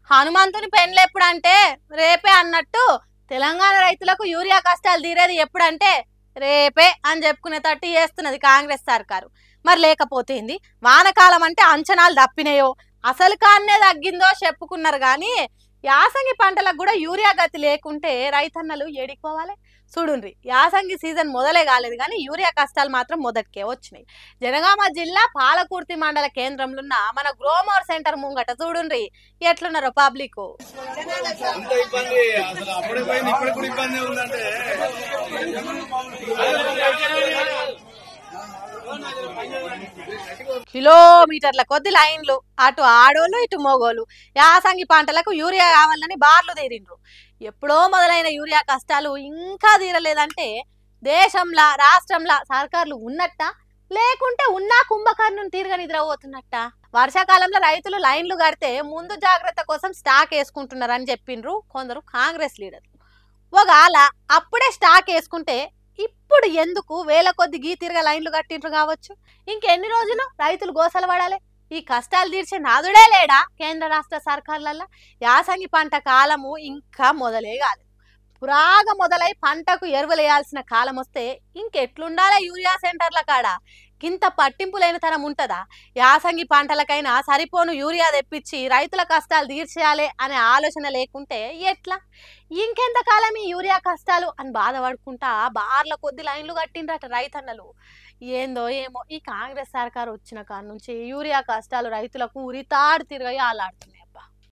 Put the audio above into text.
హనుమంతుని పెండ్లు ఎప్పుడంటే రేపే అన్నట్టు తెలంగాణ రైతులకు యూరియా కష్టాలు తీరేది ఎప్పుడంటే రేపే అని చెప్పుకునేటట్టు చేస్తున్నది కాంగ్రెస్ సర్కారు. మరి లేకపోతేంది, వానకాలం అంటే అంచనాలు తప్పినాయో అసలు కాన్నే తగ్గిందో చెప్పుకున్నారు కానీ యాసంగి పంటలకు కూడా యూరియా గతి లేకుంటే రైతన్నలు ఏడిపోవాలి. చూడుండ్రి, యాసంగి సీజన్ మొదలే కాలేదు కానీ యూరియా కష్టాలు మాత్రం మొదటికే వచ్చినాయి. జనగామ జిల్లా పాలకుర్తి మండల కేంద్రంలో ఉన్న మన గ్రోమోర్ సెంటర్ ముంగట చూడుండ్రి ఎట్లున్నారో పబ్లిక్. కిలోమీటర్ల కొద్ది లైన్లు, అటు ఆడోళ్ళు ఇటు మోగోళ్ళు యాసంగి పంటలకు యూరియా కావాలని బార్లు తీరిండ్రు. ఎప్పుడో మొదలైన యూరియా కష్టాలు ఇంకా తీరలేదంటే దేశంలో రాష్ట్రంలో సర్కార్లు ఉన్నట్ట, లేకుంటే ఉన్నా కుంభకర్ణుని తీరుగా నిద్రపోతున్నట్ట. వర్షాకాలంలో రైతులు లైన్లు కడితే ముందు జాగ్రత్త కోసం స్టాక్ వేసుకుంటున్నారని చెప్పిండ్రు కొందరు కాంగ్రెస్ లీడర్లు. ఒకవేళ అప్పుడే స్టాక్ వేసుకుంటే ఇప్పుడు ఎందుకు వేల కొద్ది గీతిరిగా లైన్లు కట్టిండ్రు కావచ్చు. ఇంకెన్ని రోజులు రైతులు గోసలు పడాలి? ఈ కష్టాలు తీర్చే నాదుడే లేడా కేంద్ర రాష్ట్ర సర్కార్లల్లో? యాసంగి పంట కాలము ఇంకా మొదలే కాదు. పురాగా మొదలై పంటకు ఎరువులేయాల్సిన కాలం వస్తే ఇంకెట్లుండాలి యూరియా సెంటర్ల కాడ? ఇంత పట్టింపు లేని తరం ఉంటుందా? యాసంగి పంటలకైనా సరిపోను యూరియా తెప్పించి రైతుల కష్టాలు తీర్చేయాలి అనే ఆలోచన లేకుంటే ఎట్లా? ఇంకెంతకాలం ఈ యూరియా కష్టాలు అని బాధపడుకుంటా బార్ల కొద్ది లైన్లు కట్టిండ్రట రైతన్నలు. ఏందో ఏమో ఈ కాంగ్రెస్ సర్కారు వచ్చిన కాడ నుంచి యూరియా కష్టాలు రైతులకు ఉరితాడు తిరగయి ఆలాడుతున్నాయి.